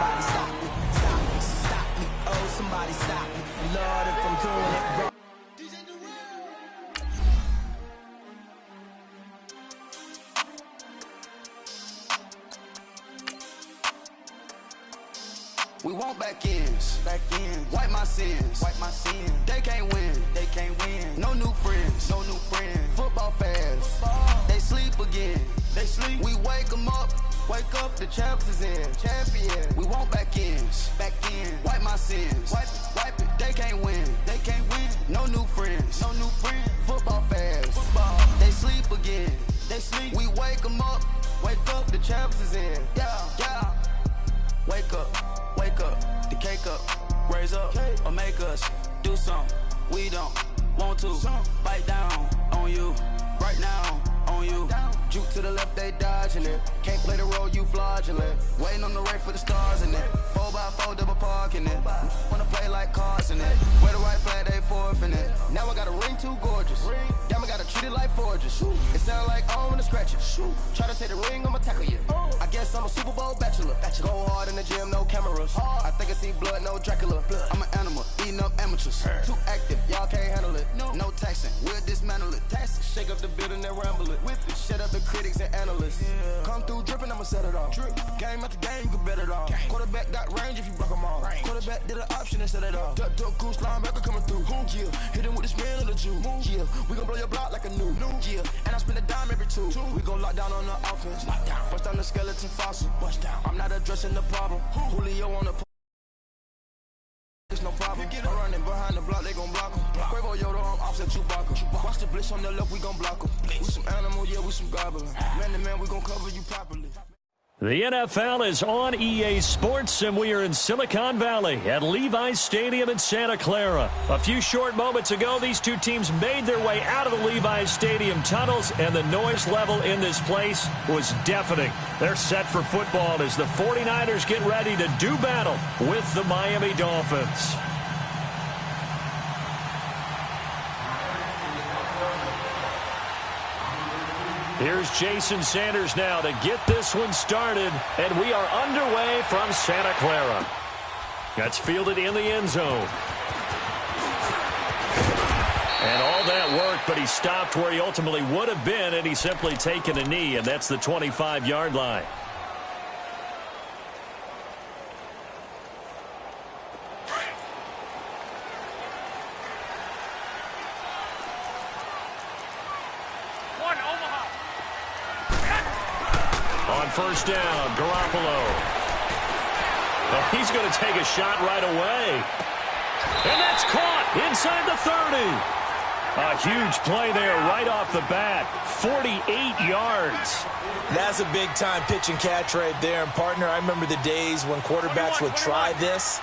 somebody stop me. Stop me, stop me, oh, somebody stop me. Lord, if I'm doing it wrong. We want back ends, wipe my sins, They can't win, No new friends, Football fans, they sleep again, We wake them up, the champs is in, champion. We want back ends, wipe my sins, wipe it. They can't win, No new friends, Football fans, they sleep again, We wake them up, the champs is in, yeah. Wake up, the cake up, raise up, or make us do something we don't want to. Bite down on you, right now on you. Juke to the left, they dodging it. Can't play the role, you fraudulent. Waiting on the right for the stars in it. 4x4 double parking it. Wanna play like cars in it. Wear the right flag, they forfeiting it. Now I got a ring too gorgeous. Damn, I gotta treat it like forges. It sound like I wanna scratch it. Try to take the ring, I'ma tackle you. I guess I'm a Super Bowl bachelor. Go hard in the gym, no cameras. I think I see blood, no Dracula. I'm an animal, eating up amateurs. Too active, y'all can't handle it. No taxing, we'll dismantle it. Shake up the building and ramble it. Whip it, shut up the critics and analysts. Come through dripping, I'ma set it off. Game after game, you can bet it off. Quarterback got range if you block them all. Quarterback did an option and set it off. Duck, goose, linebacker coming through. Yeah, hit him with the spin of the Jew. Yeah, we gon' blow your block like a new. Yeah, and I spend a dime every two. We gon' lock down on the offense. Bust down the skeleton fossil. I'm not addressing the problem. Julio on the no problem. I'm running behind the block, they gon' block him. Quavo Yoda, I'm offset Chewbacca. Watch the blitz on the left, we gon' block him. We some animal, yeah, we some goblin. Man to man, we gon' cover you properly. The NFL is on EA Sports, and we are in Silicon Valley at Levi's Stadium in Santa Clara. A few short moments ago, these two teams made their way out of the Levi's Stadium tunnels, and the noise level in this place was deafening. They're set for football as the 49ers get ready to do battle with the Miami Dolphins. Here's Jason Sanders now to get this one started, and we are underway from Santa Clara. That's fielded in the end zone. And all that worked, but he stopped where he ultimately would have been, and he's simply taken a knee, and that's the 25-yard line. First down, Garoppolo. Oh, he's going to take a shot right away. And that's caught inside the 30. A huge play there right off the bat. 48 yards. That's a big-time pitch and catch right there. And, partner, I remember the days when quarterbacks would try this.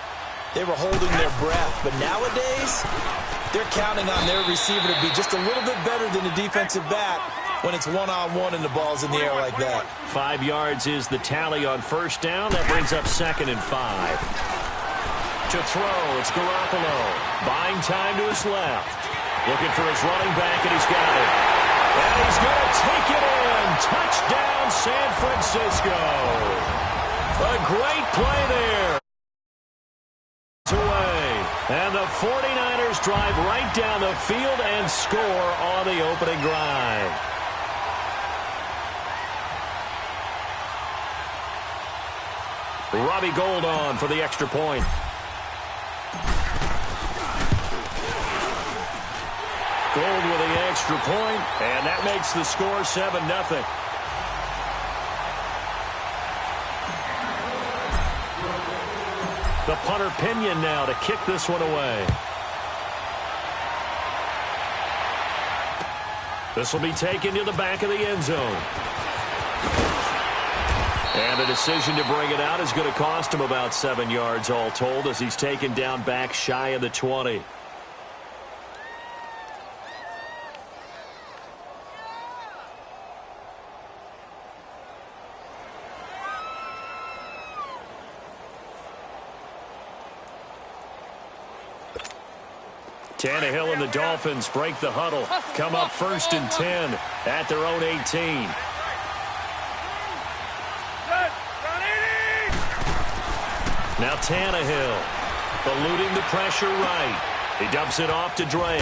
They were holding their breath. But nowadays, they're counting on their receiver to be just a little bit better than the defensive back when it's one-on-one and the ball's in the air like that. 5 yards is the tally on first down. That brings up 2nd and 5. To throw, it's Garoppolo. Buying time to his left. Looking for his running back, and he's got it. And he's going to take it in. Touchdown, San Francisco. A great play there. Away. And the 49ers drive right down the field and score on the opening drive. Robbie Gould on for the extra point. Gould with the extra point, and that makes the score 7-0. The punter Pinion now to kick this one away. This will be taken to the back of the end zone. And the decision to bring it out is going to cost him about 7 yards all told as he's taken down back shy of the 20. Tannehill and the Dolphins break the huddle. Come up 1st and 10 at their own 18. Now Tannehill, eluding the pressure right. He dumps it off to Drake.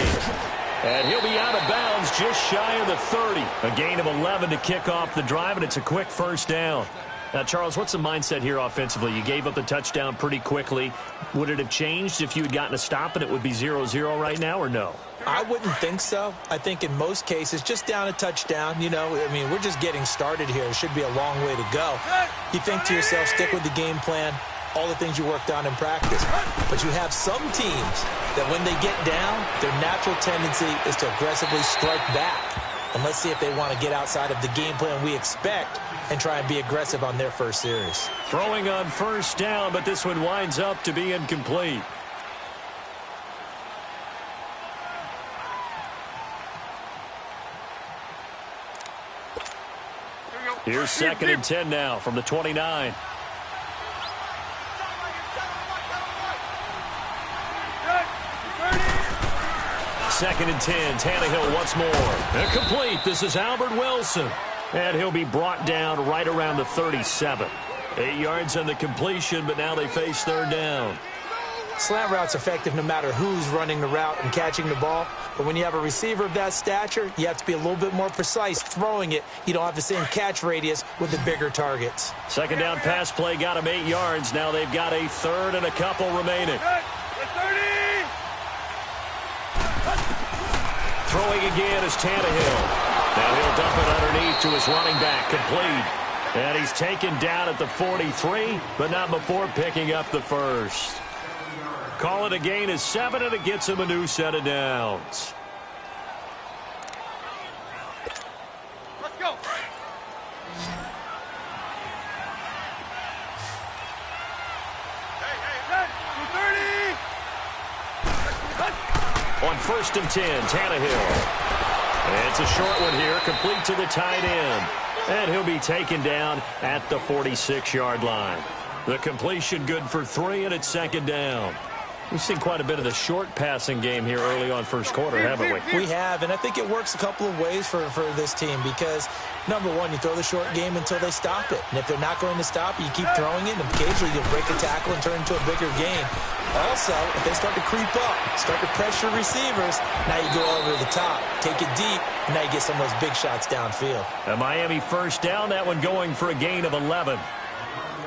And he'll be out of bounds just shy of the 30. A gain of 11 to kick off the drive, and it's a quick first down. Now, Charles, what's the mindset here offensively? You gave up the touchdown pretty quickly. Would it have changed if you had gotten a stop and it would be 0-0 right now, or no? I wouldn't think so. I think in most cases, just down a touchdown, you know, I mean, we're just getting started here. It should be a long way to go. You think to yourself, stick with the game plan, all the things you worked on in practice. But you have some teams that when they get down, their natural tendency is to aggressively strike back. And let's see if they want to get outside of the game plan we expect and try and be aggressive on their first series. Throwing on first down, but this one winds up to be incomplete. Here's 2nd and 10 now from the 29. Second and 10. Tannehill once more. Incomplete. This is Albert Wilson. And he'll be brought down right around the 37. 8 yards on the completion, but now they face third down. Slant route's effective no matter who's running the route and catching the ball. But when you have a receiver of that stature, you have to be a little bit more precise throwing it. You don't have the same catch radius with the bigger targets. Second down pass play got him 8 yards. Now they've got a third and a couple remaining. Throwing again is Tannehill. Now he'll dump it underneath to his running back, complete. And he's taken down at the 43, but not before picking up the first. Call it a gain of 7, and it gets him a new set of downs. Let's go. On 1st and 10, Tannehill. And it's a short one here, complete to the tight end. And he'll be taken down at the 46-yard line. The completion good for 3, and it's 2nd down. We've seen quite a bit of the short passing game here early on first quarter, haven't we? We have, and I think it works a couple of ways for this team because, number one, you throw the short game until they stop it. And if they're not going to stop it, you keep throwing it, and occasionally you'll break a tackle and turn it into a bigger game. Also, if they start to creep up, start to pressure receivers, now you go over the top, take it deep, and now you get some of those big shots downfield. A Miami first down, that one going for a gain of 11.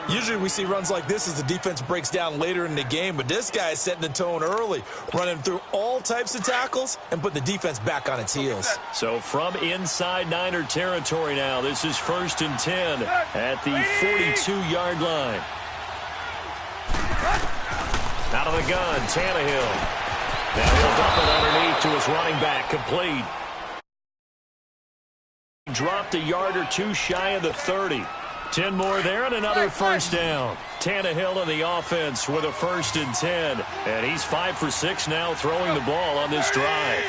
Usually we see runs like this as the defense breaks down later in the game, but this guy is setting the tone early, running through all types of tackles and putting the defense back on its heels. So from inside Niner territory now, this is 1st and 10 at the 42-yard line. Out of the gun, Tannehill. Now he'll dump it underneath to his running back, complete. Dropped a yard or two shy of the 30. 10 more there and another first down. Tannehill in the offense with a 1st and 10. And he's 5 for 6 now throwing the ball on this drive.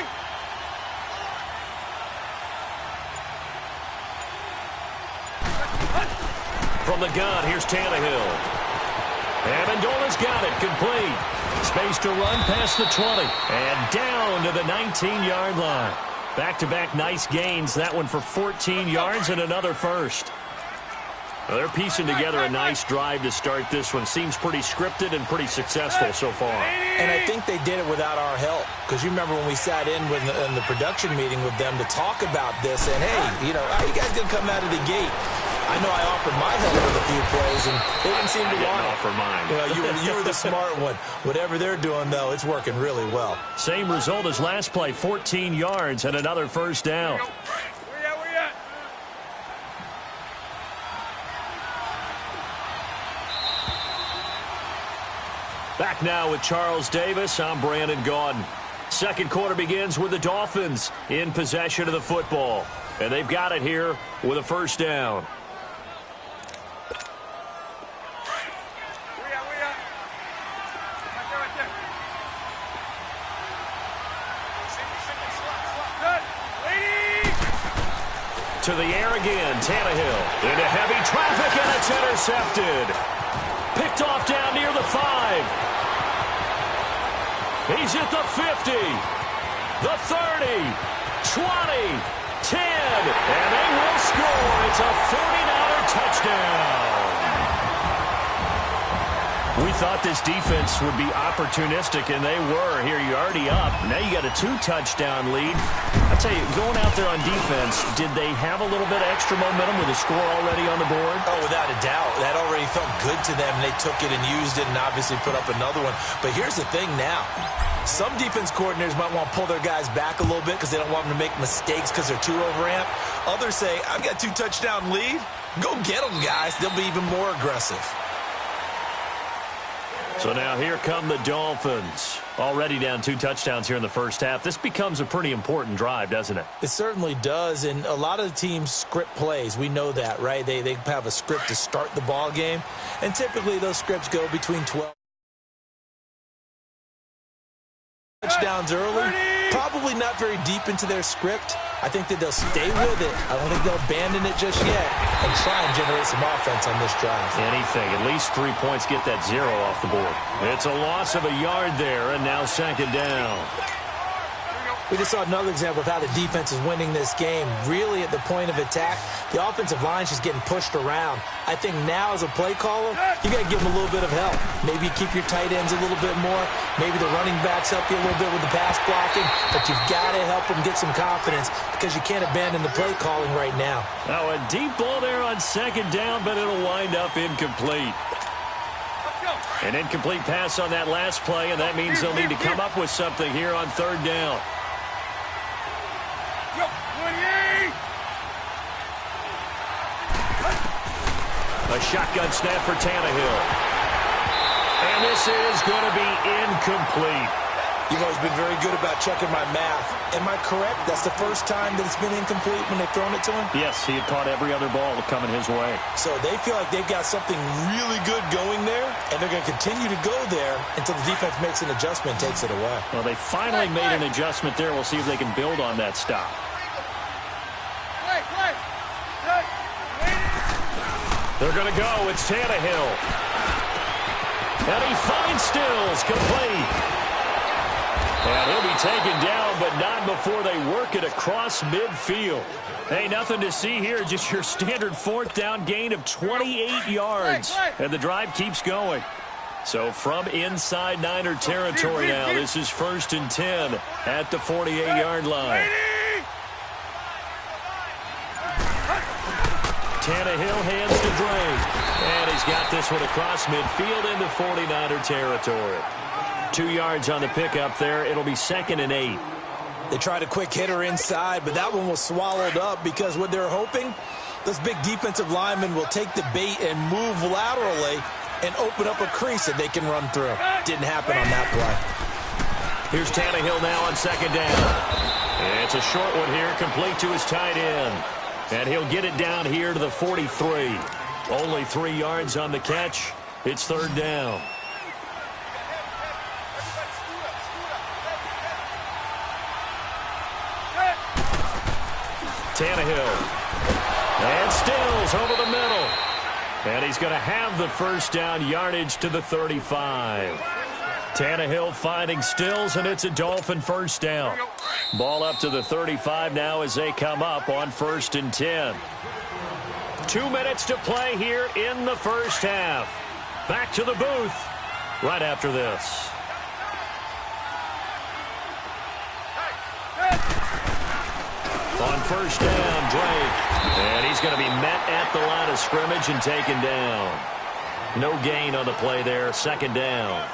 From the gun, here's Tannehill. Amendola's got it, complete. Space to run past the 20. And down to the 19-yard line. Back-to-back nice gains. That one for 14 yards and another first. Well, they're piecing together a nice drive to start this one. Seems pretty scripted and pretty successful so far. And I think they did it without our help. Because you remember when we sat in the production meeting with them to talk about this. And, hey, you know, how are you guys going to come out of the gate? I know I offered my help with a few plays, and they didn't seem to want it. Offer mine. Well, you were the smart one. Whatever they're doing, though, it's working really well. Same result as last play, 14 yards and another first down. Back now with Charles Davis. I'm Brandon Gaudin. Second quarter begins with the Dolphins in possession of the football. And they've got it here with a first down. To the air again, Tannehill into heavy traffic, and it's intercepted. Picked off down near the 5. He's at the 50, the 30, 20, 10, and they will score. It's a 49er touchdown. We thought this defense would be opportunistic, and they were. Here, you're already up. Now you got a 2-touchdown lead. I tell you, going out there on defense, did they have a little bit of extra momentum with a score already on the board? Oh, without a doubt. That already felt good to them. They took it and used it and obviously put up another one. But here's the thing now. Some defense coordinators might want to pull their guys back a little bit because they don't want them to make mistakes because they're too overamped. Others say, I've got a 2-touchdown lead. Go get them, guys. They'll be even more aggressive. So now here come the Dolphins. Already down 2 touchdowns here in the first half. This becomes a pretty important drive, doesn't it? It certainly does, and a lot of the teams script plays. We know that, right? They have a script to start the ball game, and typically those scripts go between 12 touchdowns early. Probably not very deep into their script. I think that they'll stay with it. I don't think they'll abandon it just yet and try and generate some offense on this drive. Anything. At least 3 points, get that 0 off the board. It's a loss of a yard there, and now second down. We just saw another example of how the defense is winning this game. Really at the point of attack, the offensive line's just getting pushed around. I think now as a play caller, you got to give them a little bit of help. Maybe keep your tight ends a little bit more. Maybe the running backs help you a little bit with the pass blocking. But you've got to help them get some confidence because you can't abandon the play calling right now. Now a deep ball there on second down, but it'll wind up incomplete. An incomplete pass on that last play, and that means they'll need to come up with something here on third down. A shotgun snap for Tannehill. And this is going to be incomplete. You've always been very good about checking my math. Am I correct? That's the first time that it's been incomplete when they've thrown it to him? Yes, he had caught every other ball coming his way. So they feel like they've got something really good going there, and they're going to continue to go there until the defense makes an adjustment and takes it away. Well, they finally made an adjustment there. We'll see if they can build on that stop. They're going to go. It's Tannehill. And he finds Stills, complete. And he'll be taken down, but not before they work it across midfield. Hey, nothing to see here, just your standard fourth down gain of 28 yards. And the drive keeps going. So from inside Niner territory now, this is 1st and 10 at the 48-yard line. Tannehill hands to Drake. And he's got this one across midfield into 49er territory. 2 yards on the pickup there. It'll be 2nd and 8. They tried a quick hitter inside, but that one was swallowed up because what they're hoping, those big defensive linemen will take the bait and move laterally and open up a crease that they can run through. Didn't happen on that play. Here's Tannehill now on 2nd down. It's a short one here, complete to his tight end. And he'll get it down here to the 43. Only 3 yards on the catch. It's 3rd down. Tannehill. And Stills over the middle. And he's going to have the 1st down, yardage to the 35. Tannehill finding Stills, and it's a Dolphin 1st down. Ball up to the 35 now as they come up on 1st and 10. 2 minutes to play here in the 1st half. Back to the booth right after this. On 1st down, Drake. And he's going to be met at the line of scrimmage and taken down. No gain on the play there, 2nd down.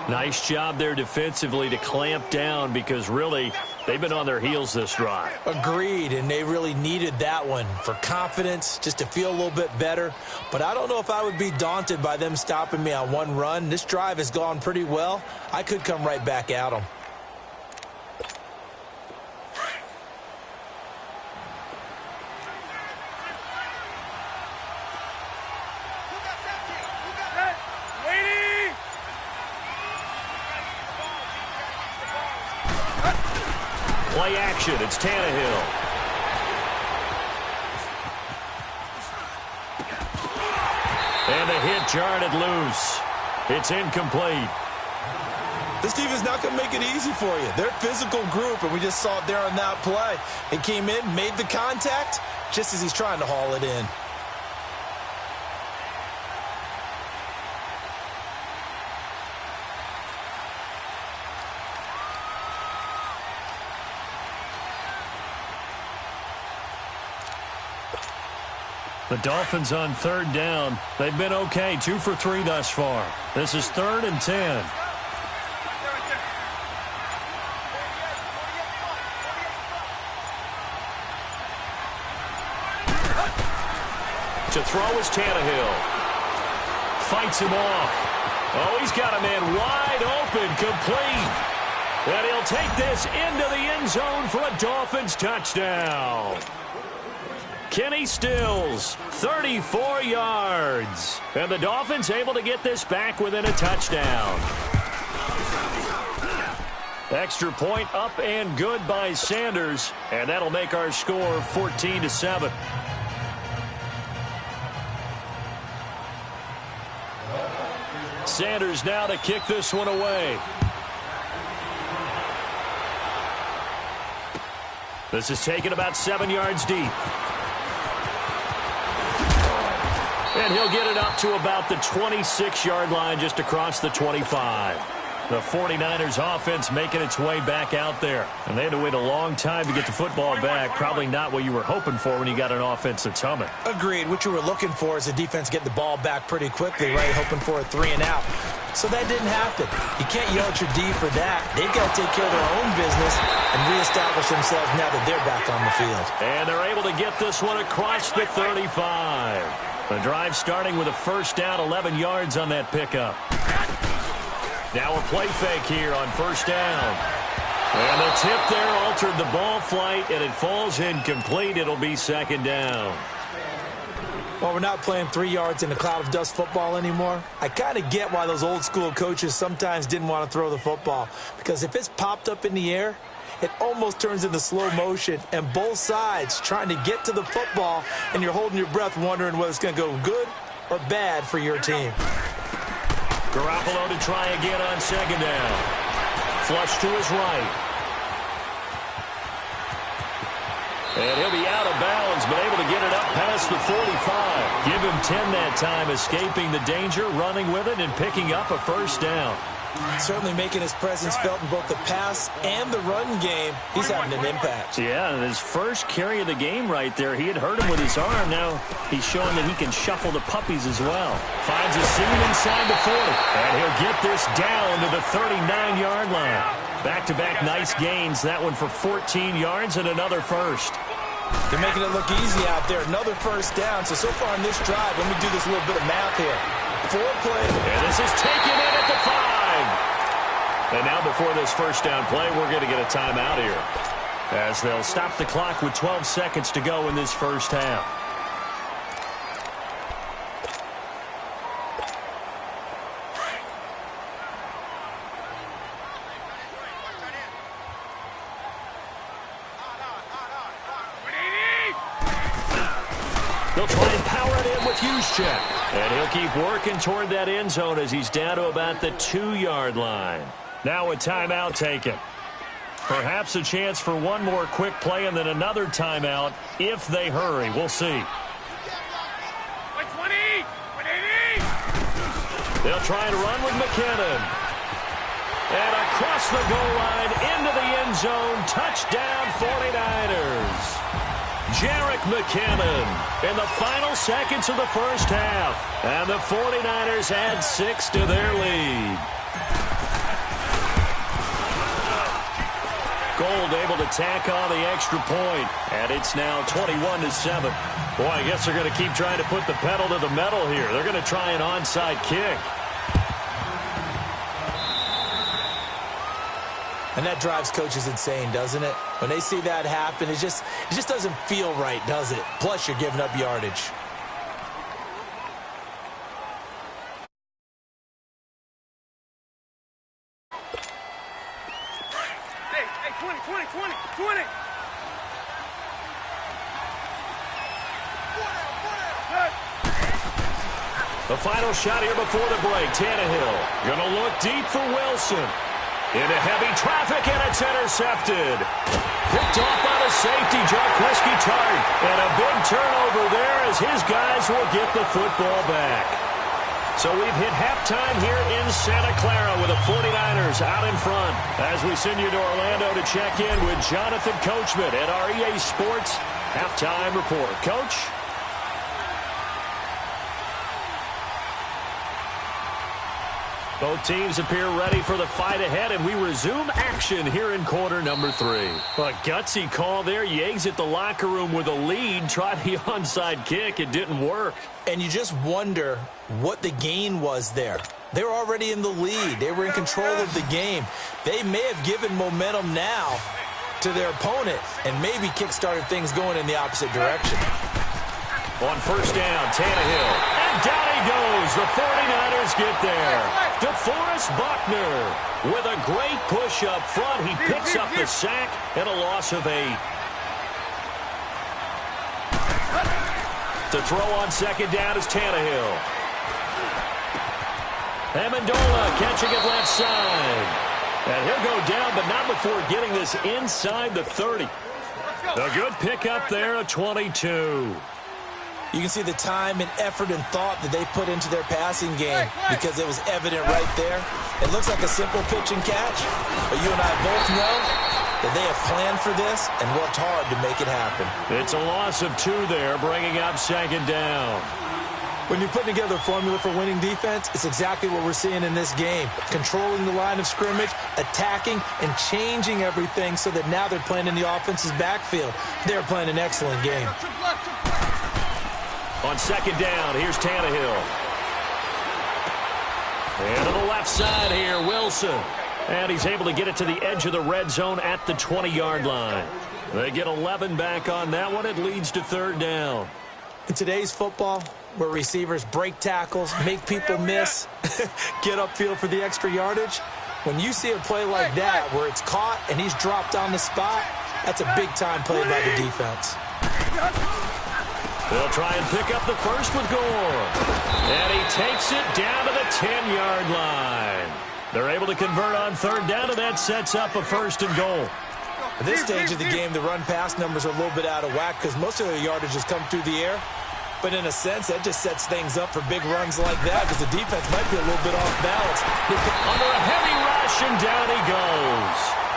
Nice job there defensively to clamp down because really they've been on their heels this drive. Agreed, and they really needed that one for confidence, just to feel a little bit better. But I don't know if I would be daunted by them stopping me on one run. This drive has gone pretty well. I could come right back at them. Play action. It's Tannehill. And the hit jarred it loose. It's incomplete. This defense is not going to make it easy for you. They're a physical group, and we just saw it there on that play. It came in, made the contact, just as he's trying to haul it in. The Dolphins on third down. They've been okay, 2 for 3 thus far. This is 3rd and 10. To throw is Tannehill. Fights him off. Oh, he's got a man wide open, complete. And he'll take this into the end zone for a Dolphins touchdown. Kenny Stills, 34 yards. And the Dolphins able to get this back within a touchdown. Extra point up and good by Sanders. And that'll make our score 14-7. Sanders now to kick this one away. This is taken about 7 yards deep. And he'll get it up to about the 26-yard line, just across the 25. The 49ers offense making its way back out there. And they had to wait a long time to get the football back. Probably not what you were hoping for when you got an offense that's humming. Agreed. What you were looking for is the defense getting the ball back pretty quickly, right? Hoping for a 3 and out. So that didn't happen. You can't yell at your D for that. They've got to take care of their own business and reestablish themselves now that they're back on the field. And they're able to get this one across the 35. The drive starting with a first down, 11 yards on that pickup. Now a play fake here on first down. And the tip there altered the ball flight, and it falls incomplete. It'll be second down. Well, we're not playing 3 yards in a cloud of dust football anymore. I kind of get why those old school coaches sometimes didn't want to throw the football. Because if it's popped up in the air, it almost turns into slow motion, and both sides trying to get to the football, and you're holding your breath wondering whether it's going to go good or bad for your team. Garoppolo to try again on second down. Flush to his right. And he'll be out of bounds, but able to get it up past the 45. Give him 10 that time, escaping the danger, running with it, and picking up a first down. Certainly making his presence felt in both the pass and the run game. He's having an impact. Yeah, and his first carry of the game right there, he had hurt him with his arm. Now he's showing that he can shuffle the puppies as well. Finds a seam inside the 40. And he'll get this down to the 39-yard line. Back-to-back nice gains. That one for 14 yards and another first. They're making it look easy out there. Another first down. So far in this drive, let me do this little bit of math here. 4 plays. And this is taken in at the 5. And now before this first down play, we're going to get a timeout here, as they'll stop the clock with 12 seconds to go in this first half. They'll try and power it in with Juszczyk. And he'll keep working toward that end zone as he's down to about the 2-yard line. Now a timeout taken. Perhaps a chance for one more quick play and then another timeout if they hurry. We'll see. They'll try and run with McKinnon. And across the goal line into the end zone. Touchdown 49ers. Jerick McKinnon in the final seconds of the first half. And the 49ers add 6 to their lead. Gold able to tack on the extra point. And it's now 21-7. Boy, I guess they're going to keep trying to put the pedal to the metal here. They're going to try an onside kick. And that drives coaches insane, doesn't it? When they see that happen, it just doesn't feel right, does it? Plus, you're giving up yardage. Hey, 20. The final shot here before the break. Tannehill going to look deep for Wilson. Into heavy traffic, and it's intercepted. Picked off by the safety, Jarquiski Tart. And a big turnover there as his guys will get the football back. So we've hit halftime here in Santa Clara with the 49ers out in front. As we send you to Orlando to check in with Jonathan Coachman at our EA Sports Halftime Report. Coach? Both teams appear ready for the fight ahead, and we resume action here in quarter number 3. A gutsy call there. You exit the locker room with a lead. Try the onside kick. It didn't work. And you just wonder what the gain was there. They were already in the lead. They were in control of the game. They may have given momentum now to their opponent and maybe kick-started things going in the opposite direction. On first down, Tannehill. And down he goes. The 49ers get there. DeForest Buckner with a great push up front. He picks up the sack and a loss of 8. To throw on second down is Tannehill. Amendola catching it left side. And he'll go down, but not before getting this inside the 30. A good pickup there at 22. You can see the time and effort and thought that they put into their passing game because it was evident right there. It looks like a simple pitch and catch, but you and I both know that they have planned for this and worked hard to make it happen. It's a loss of 2 there, bringing up second down. When you're putting together a formula for winning defense, it's exactly what we're seeing in this game. Controlling the line of scrimmage, attacking, and changing everything so that now they're playing in the offense's backfield. They're playing an excellent game. On second down, here's Tannehill. And to the left side here, Wilson. And he's able to get it to the edge of the red zone at the 20-yard line. They get 11 back on that one. It leads to third down. In today's football, where receivers break tackles, make people miss, get upfield for the extra yardage, when you see a play like that where it's caught and he's dropped on the spot, that's a big-time play by the defense. They'll try and pick up the first with Gore. And he takes it down to the 10-yard line. They're able to convert on third down, and that sets up a first and goal. At this stage of the game, the run-pass numbers are a little bit out of whack because most of their yardage has come through the air. But in a sense, that just sets things up for big runs like that because the defense might be a little bit off balance. Under a heavy rush, and down he goes.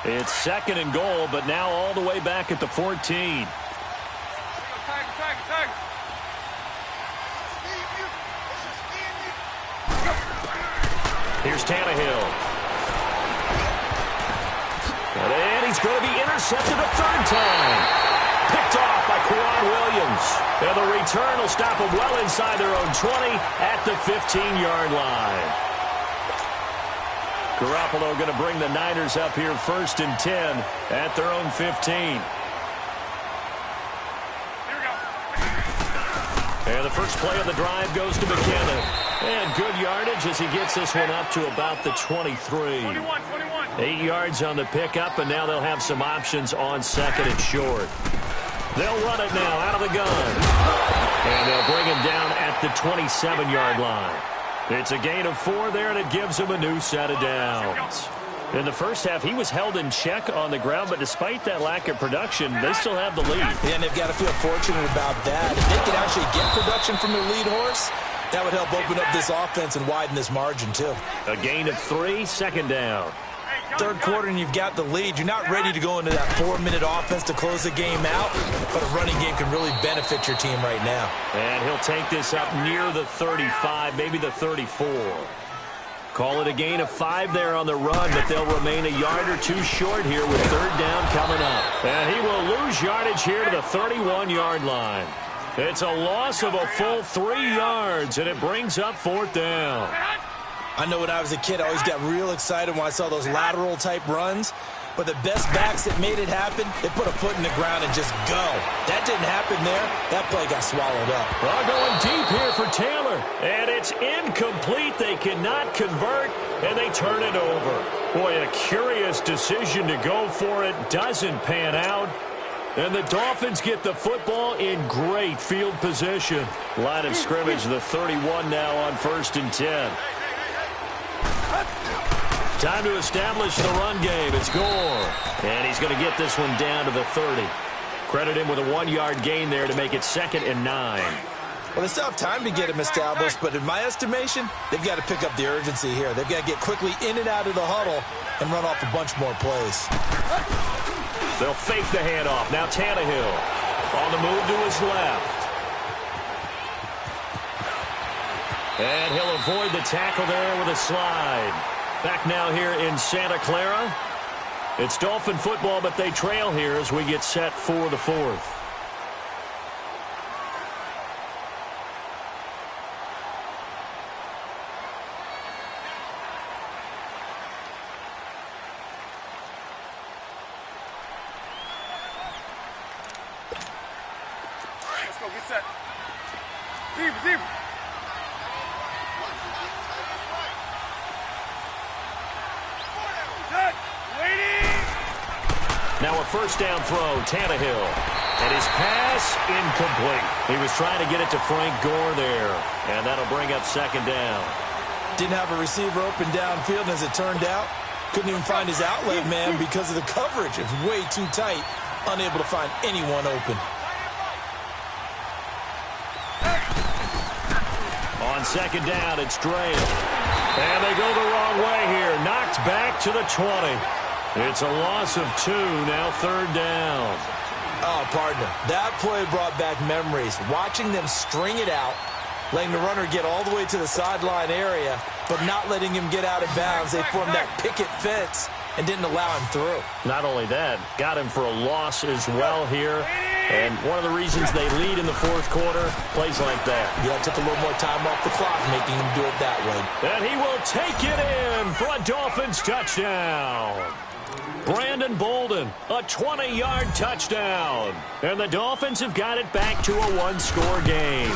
It's second and goal, but now all the way back at the 14. Here's Tannehill. And he's going to be intercepted a third time. Picked off by Quan Williams. And the return will stop them well inside their own 20 at the 15-yard line. Garoppolo going to bring the Niners up here first and 10 at their own 15. And the first play of the drive goes to McKinnon. And good yardage as he gets this one up to about the 23. 8 yards on the pickup, and now they'll have some options on second and short. They'll run it now out of the gun. And they'll bring him down at the 27-yard line. It's a gain of 4 there, and it gives him a new set of downs. In the first half, he was held in check on the ground, but despite that lack of production, they still have the lead. Yeah, and they've got to feel fortunate about that. If they can actually get production from their lead horse, that would help open up this offense and widen this margin, too. A gain of 3, second down. Third quarter, and you've got the lead. You're not ready to go into that 4-minute offense to close the game out, but a running game can really benefit your team right now. And he'll take this up near the 35, maybe the 34. Call it a gain of 5 there on the run, but they'll remain a yard or 2 short here with third down coming up. And he will lose yardage here to the 31-yard line. It's a loss of a full 3 yards, and it brings up fourth down. I know when I was a kid, I always got real excited when I saw those lateral-type runs. But the best backs that made it happen, they put a foot in the ground and just go. That didn't happen there. That play got swallowed up. Well, going deep here for Taylor. And it's incomplete. They cannot convert, and they turn it over. Boy, a curious decision to go for it. Doesn't pan out. And the Dolphins get the football in great field position. Line of scrimmage, the 31 now on first and 10. Time to establish the run game. It's Gore. And he's going to get this one down to the 30. Credit him with a 1-yard gain there to make it second and 9. Well, they still have time to get him established, but in my estimation, they've got to pick up the urgency here. They've got to get quickly in and out of the huddle and run off a bunch more plays. They'll fake the handoff. Now Tannehill on the move to his left. And he'll avoid the tackle there with a slide. Back now here in Santa Clara. It's Dolphin football, but they trail here as we get set for the fourth. Let's go, get set. Zebra. Now a first down throw, Tannehill. And his pass incomplete. He was trying to get it to Frank Gore there. And that'll bring up second down. Didn't have a receiver open downfield, and as it turned out, couldn't even find his outlet man because of the coverage. It was way too tight, unable to find anyone open. On second down, it's Dre. And they go the wrong way here. Knocked back to the 20. It's a loss of 2, now third down. Oh, partner, that play brought back memories. Watching them string it out, letting the runner get all the way to the sideline area, but not letting him get out of bounds. They formed that picket fence and didn't allow him through. Not only that, got him for a loss as well here. And one of the reasons they lead in the fourth quarter, plays like that. Yeah, took a little more time off the clock, making him do it that way. And he will take it in for a Dolphins touchdown. Brandon Bolden, a 20-yard touchdown. And the Dolphins have got it back to a one-score game.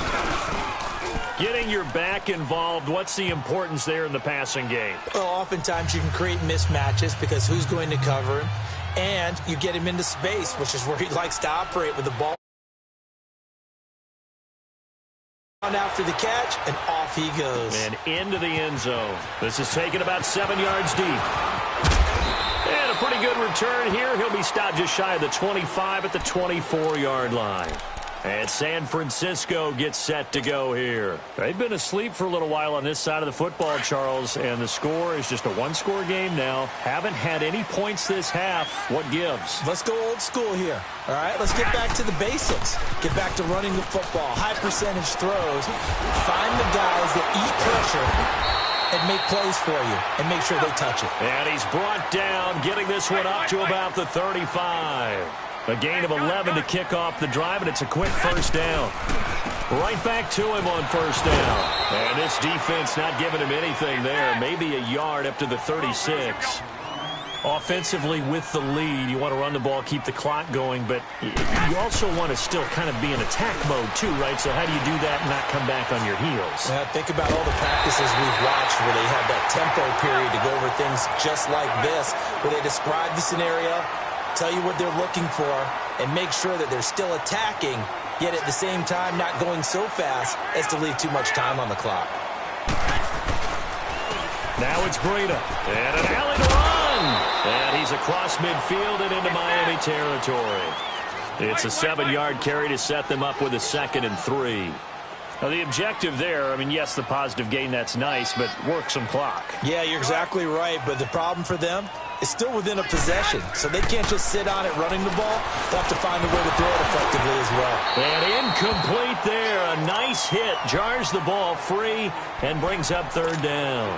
Getting your back involved, what's the importance there in the passing game? Well, oftentimes you can create mismatches because who's going to cover him? And you get him into space, which is where he likes to operate with the ball. After the catch, and off he goes. And into the end zone. This is taken about 7 yards deep. And a pretty good return here. He'll be stopped just shy of the 25 at the 24-yard line. And San Francisco gets set to go here. They've been asleep for a little while on this side of the football, Charles, and the score is just a one-score game now. Haven't had any points this half. What gives? Let's go old school here. All right, let's get back to the basics. Get back to running the football, high-percentage throws. Find the guys that eat pressure and make plays for you and make sure they touch it. And he's brought down, getting this one up to about the 35. A gain of 11 to kick off the drive, and it's a quick first down. Right back to him on first down. And this defense not giving him anything there. Maybe a yard up to the 36. Offensively with the lead, you want to run the ball, keep the clock going, but you also want to still kind of be in attack mode too, right? So how do you do that and not come back on your heels? Yeah, think about all the practices we've watched where they have that tempo period to go over things just like this, where they describe the scenario, tell you what they're looking for, and make sure that they're still attacking, yet at the same time not going so fast as to leave too much time on the clock. Now it's Breida, and an alley to run. And he's across midfield and into Miami territory. It's a 7-yard carry to set them up with a 2nd and 3. Now, the objective there, I mean, yes, the positive gain, that's nice, but work some clock. Yeah, you're exactly right, but the problem for them is still within a possession, so they can't just sit on it running the ball. They'll have to find a way to throw it effectively as well. And incomplete there. A nice hit. Jars the ball free and brings up third down.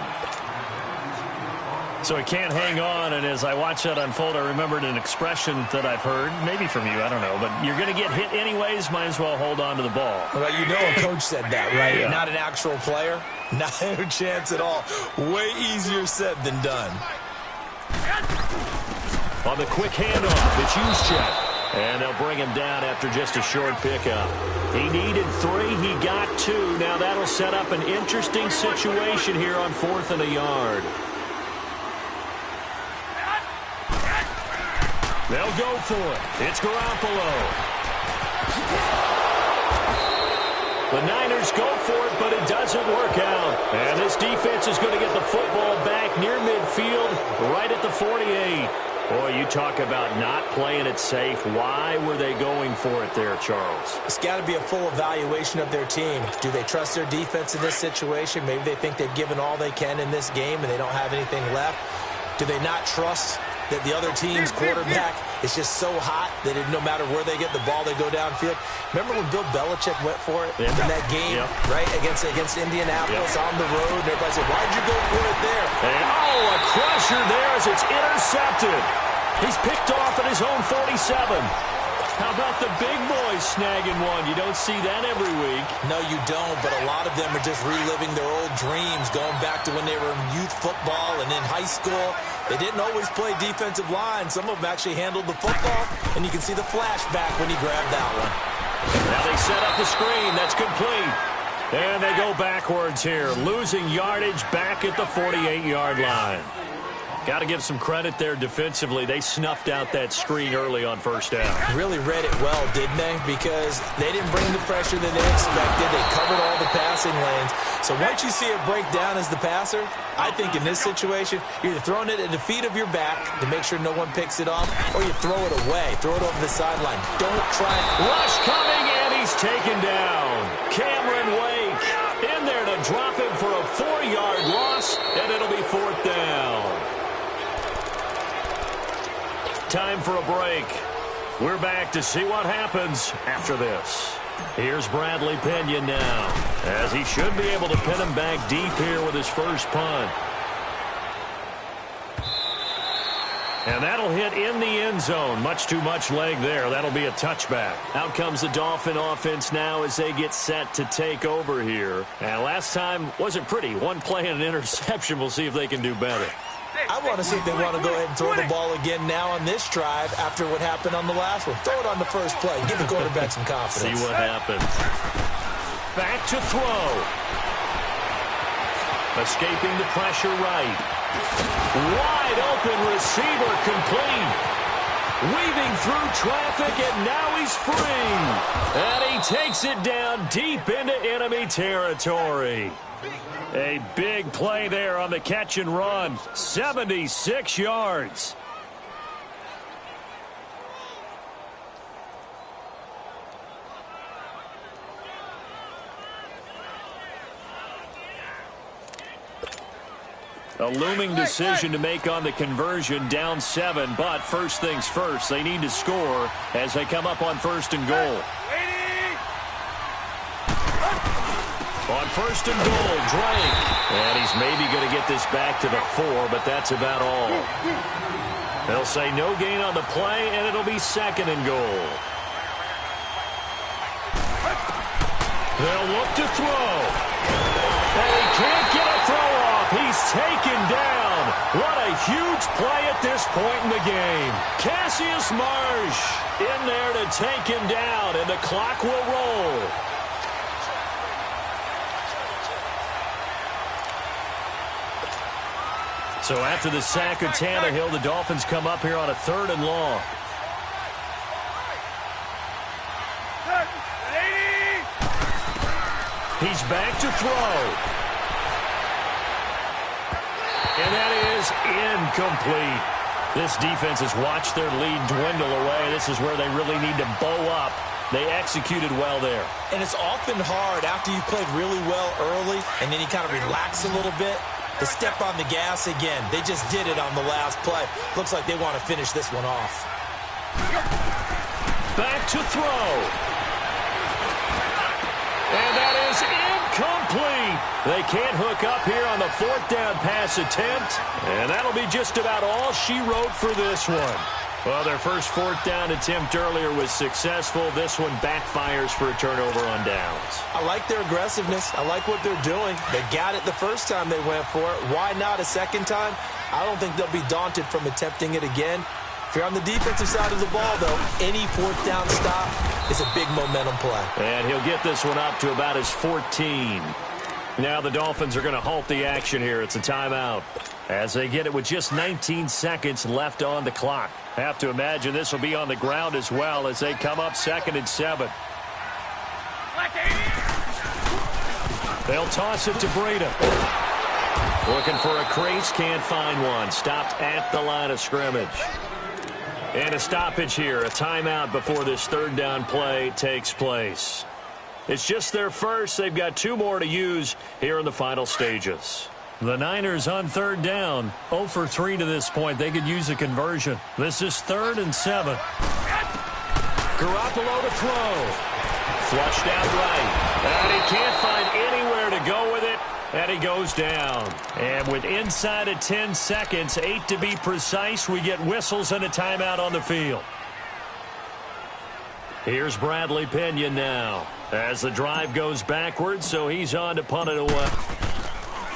So he can't hang on, and as I watch that unfold, I remembered an expression that I've heard, maybe from you, I don't know, but you're going to get hit anyways, might as well hold on to the ball. Well, you know a coach said that, right? Yeah. Not an actual player. Not a chance at all. Way easier said than done. On the quick handoff, it's Juszczyk. And they'll bring him down after just a short pickup. He needed 3, he got 2. Now that'll set up an interesting situation here on 4th and a yard. They'll go for it. It's Garoppolo. The Niners go for it, but it doesn't work out. And this defense is going to get the football back near midfield, right at the 48. Boy, you talk about not playing it safe. Why were they going for it there, Charles? It's got to be a full evaluation of their team. Do they trust their defense in this situation? Maybe they think they've given all they can in this game and they don't have anything left. Do they not trust that the other team's quarterback is just so hot that no matter where they get the ball, they go downfield? Remember when Bill Belichick went for it in that game, right, against Indianapolis on the road? And everybody said, why'd you go for it there? And, a crusher there as it's intercepted. He's picked off at his own 47. How about the big boys snagging one? You don't see that every week. No, you don't, but a lot of them are just reliving their old dreams, going back to when they were in youth football and in high school. They didn't always play defensive line. Some of them actually handled the football, and you can see the flashback when he grabbed that one. Now they set up the screen. That's complete. And they go backwards here, losing yardage back at the 48-yard line. Got to give some credit there defensively. They snuffed out that screen early on first down. Really read it well, didn't they? Because they didn't bring the pressure that they expected. They covered all the passing lanes. So once you see it break down as the passer, I think in this situation, you're either throwing it at the feet of your back to make sure no one picks it off, or you throw it away. Throw it over the sideline. Don't try. Rush coming, and he's taken down. Cameron Wake in there to drop him for a 4-yard loss, and it'll be fourth down. Time for a break. We're back to see what happens after this. Here's Bradley Pinion now, as he should be able to pin him back deep here with his first punt. And that'll hit in the end zone. Much too much leg there. That'll be a touchback. Out comes the Dolphin offense now as they get set to take over here. And last time wasn't pretty. One play and an interception. We'll see if they can do better. I want to see if they want to go ahead and throw the ball again now on this drive after what happened on the last one. Throw it on the first play. Give the quarterback some confidence. See what happens. Back to throw. Escaping the pressure right. Wide open receiver complete. Weaving through traffic, and now he's free. And he takes it down deep into enemy territory. A big play there on the catch and run. 76 yards. A looming decision to make on the conversion, down 7. But first things first, they need to score as they come up on first and goal. On first and goal, Drake. And he's maybe going to get this back to the 4, but that's about all. They'll say no gain on the play, and it'll be second and goal. They'll look to throw. And he can't get a throw off. He's taken down. What a huge play at this point in the game. Cassius Marsh in there to take him down, and the clock will roll. So after the sack of Tannehill, the Dolphins come up here on a 3rd and long. He's back to throw. And that is incomplete. This defense has watched their lead dwindle away. This is where they really need to bow up. They executed well there. And it's often hard after you've played really well early and then you kind of relax a little bit to step on the gas again. They just did it on the last play. Looks like they want to finish this one off. Back to throw. And that is incomplete. They can't hook up here on the 4th down pass attempt. And that'll be just about all she wrote for this one. Well, their first 4th down attempt earlier was successful. This one backfires for a turnover on downs. I like their aggressiveness. I like what they're doing. They got it the first time they went for it. Why not a second time? I don't think they'll be daunted from attempting it again. If you're on the defensive side of the ball, though, any 4th down stop is a big momentum play. And he'll get this one up to about his 14. Now the Dolphins are going to halt the action here. It's a timeout as they get it with just 19 seconds left on the clock. Have to imagine this will be on the ground as well as they come up 2nd and 7. They'll toss it to Breida. Looking for a crease, can't find one. Stopped at the line of scrimmage. And a stoppage here, a timeout before this third down play takes place. It's just their first. They've got 2 more to use here in the final stages. The Niners on third down, 0 for 3 to this point. They could use a conversion. This is 3rd and 7. Garoppolo to throw. Flushed out right. And he can't find anywhere to go with it. And he goes down. And with inside of 10 seconds, 8 to be precise, we get whistles and a timeout on the field. Here's Bradley Pinion now as the drive goes backwards, so he's on to punt it away.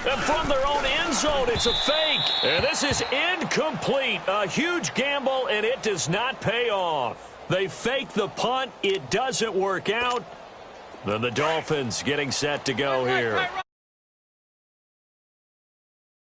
And from their own end zone, it's a fake. And this is incomplete. A huge gamble, and it does not pay off. They fake the punt. It doesn't work out. Then the Dolphins getting set to go here.